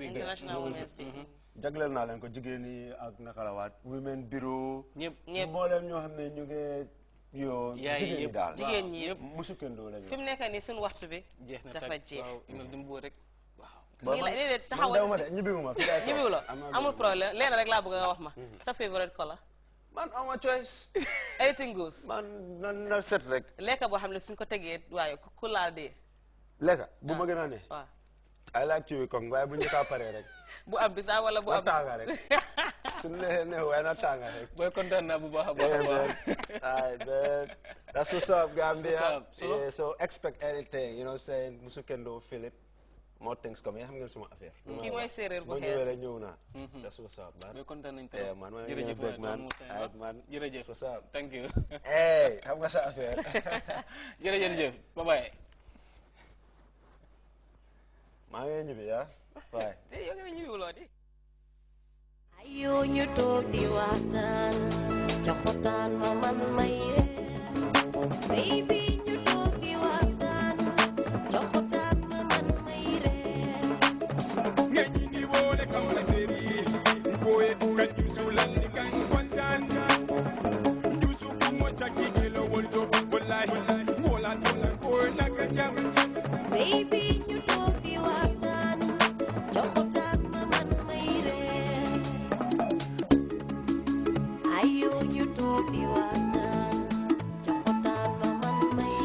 International Women's Day. jagleel naa leen ko jigéen ñi ak nakalawaat women bureau. ñëpp mbooleem ñoo xam ne ñu ngi yoo jigéen ñi daal jigéen ñi yëpp musukendoo lañu fi mu nekk nii suñu waxtu bi dafa jeex. taxawal de ñibbiwuma fi ñibbiwu la amul problème leen rek laa bëgg nga wax ma sa favorite color. man ama choice. anything goes. man na set rek. lekka boo xam ne suñ ko tegee waaye ku laal dee. lekka bu ma gën a ne. waaw. I like chewy kong waaye bu ñu kaa paree rek. bu am bisaab wala bu am na tànga rek. suñu neexee waaye na tànga rek. booy kontaan naa bu baax a baax. That's what's up, Gambia. So expect anything, you know what I'm saying? Musu kendo Philip. More things coming. Xam ngeen suma affaire. Kii mooy séeréer bu xees. xees. Boo ñëw naa. That's what's up, man. booy kontaan nañu tamit. man jërëjëf man. jërëjëf What's up? thank you. Hey, xam nga sa affaire. jërëjëf bye bye. maa ngi ñibbi yaa. Bye. yow nga ne ñibbiwuloo di. Ayo ñu toog di waxtaan joxotaan ma man may baby ñu toog di waxtaan joxotaan ma man may ngeni ni wole kawla seri boye kanyu sulan ni kan kontan ndusu mo chaki gelo wolto wallahi mola tola ko nakajam baby ñu toog di waxtaan joxotaan ma man may ayo ñu toog di waxtaan joxotaan ma man may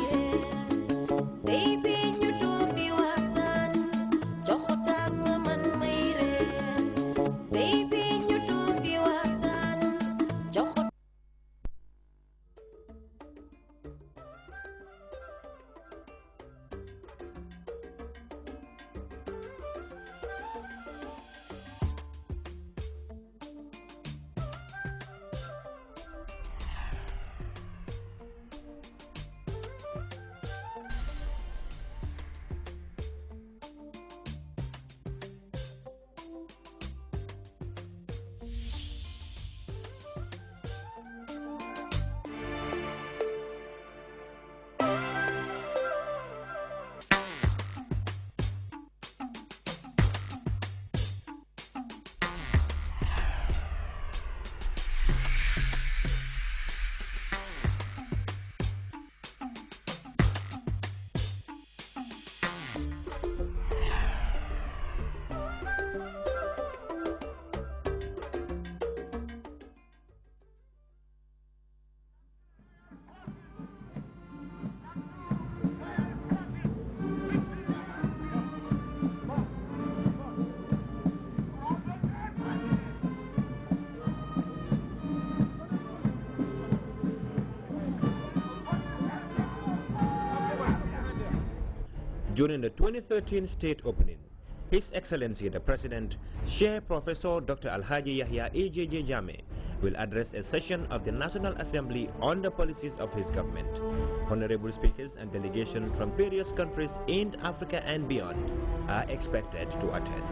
baby ñu toog di waxtaan joxotaan ma man may baby ñu toog di waxtaan joxotaan During the 2013 state opening, His Excellency the President, Chair Professor Dr. Alhaji Yahya AJJ Jame, will address a session of the National Assembly on the policies of his government. Honorable speakers and delegations from various countries in Africa and beyond are expected to attend.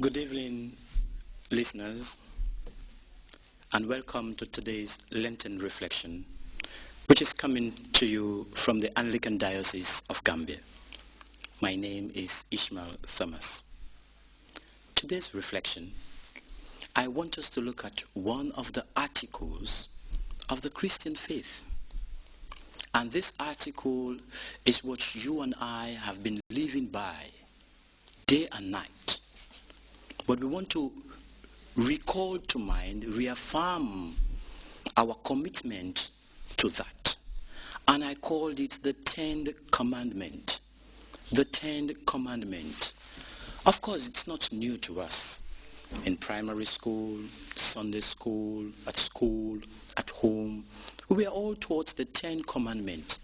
Good evening, listeners. and welcome to today's Lenten reflection, which is coming to you from the Anglican Diocese of Gambia. My name is Ishmael Thomas. Today's reflection, I want us to look at one of the articles of the Christian faith. And this article is what you and I have been living by day and night. But we want to recall to mind, reaffirm our commitment to that. And I called it the 10th commandment. The 10th commandment. Of course, it's not new to us. In primary school, Sunday school, at home, we are all taught the 10th commandment.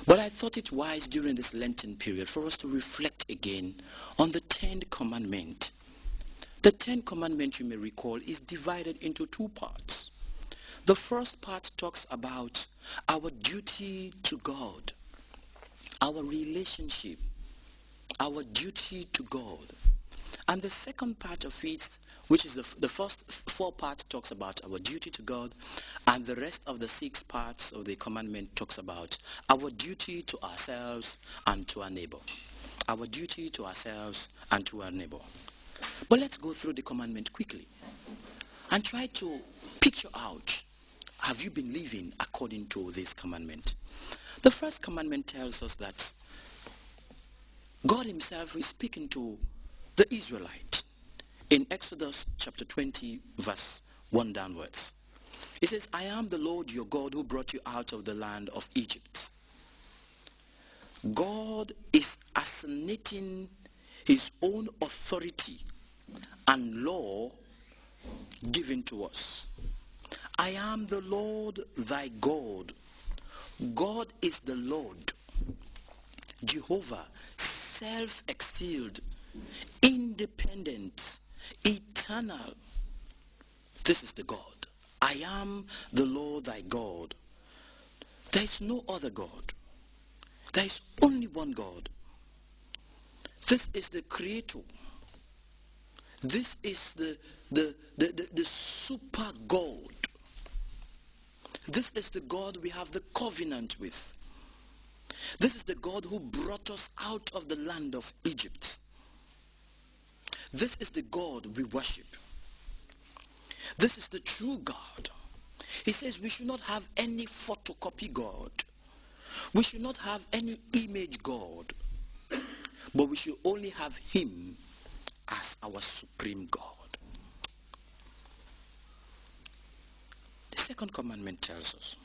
But I thought it wise during this Lenten period for us to reflect again on the 10th commandment. The 10th commandment, you may recall, is divided into two parts. The first part talks about our duty to God, our relationship, our duty to God. And the second part of it, which is the first four parts, talks about our duty to God, and the rest of the 6 parts of the commandment talks about our duty to ourselves and to our neighbor. Our duty to ourselves and to our neighbor. But let's go through the commandment quickly and try to picture out, have you been living according to this commandment? The first commandment tells us that God himself is speaking to the Israelites in Exodus chapter 20 verse 1 downwards. He says, I am the Lord your God who brought you out of the land of Egypt. God is assigning his own authority and law given to us. I am the Lord thy God. God is the Lord. Jehovah, self-exiled, independent, eternal. This is the God. I am the Lord thy God. There is no other God. There is only one God. This is the Creator. This is the super God. This is the God we have the covenant with. This is the God who brought us out of the land of Egypt. This is the God we worship. This is the true God. He says we should not have any photocopy God. We should not have any image God. But we should only have him as our supreme God. The second commandment tells us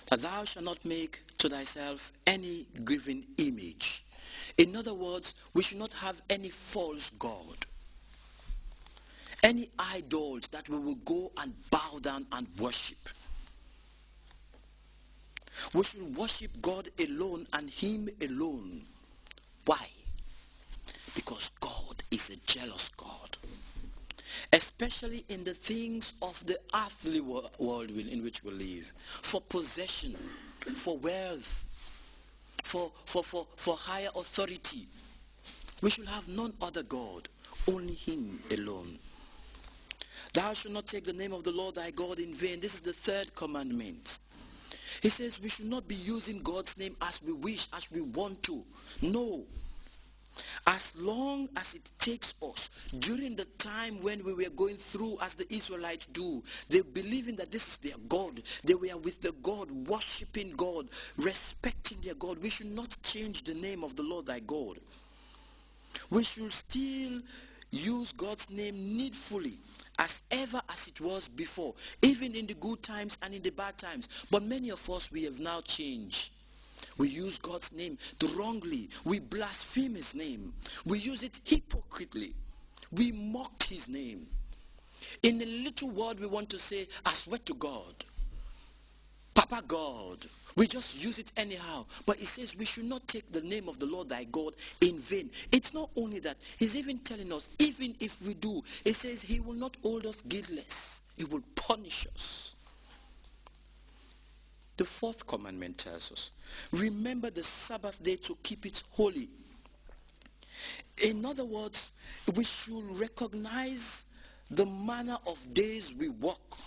that thou shalt not make to thyself any graven image. In other words, we should not have any false God, any idols that we will go and bow down and worship. We should worship God alone and him alone. Why? Because God is a jealous God, especially in the things of the earthly world in which we live, for possession, for wealth, for higher authority. We should have none other God, only him alone. Thou shalt not take the name of the Lord thy God in vain. This is the third commandment. He says we should not be using God's name as we wish, as we want to. No. As long as it takes us, during the time when we were going through as the Israelites do, they believing that this is their God. They were with the God, worshiping God, respecting their God. We should not change the name of the Lord thy God. We should still use God's name needfully, as ever as it was before, even in the good times and in the bad times. But many of us, we have now changed. We use God's name wrongly. We blaspheme his name. We use it hypocritically. We mocked his name. In a little word we want to say, I swear to God, Papa God. We just use it anyhow. But he says we should not take the name of the Lord thy God in vain. It's not only that. He's even telling us, even if we do, he says he will not hold us guiltless. He will punish us. The fourth commandment tells us, remember the Sabbath day to keep it holy. In other words, we should recognize the manner of days we walk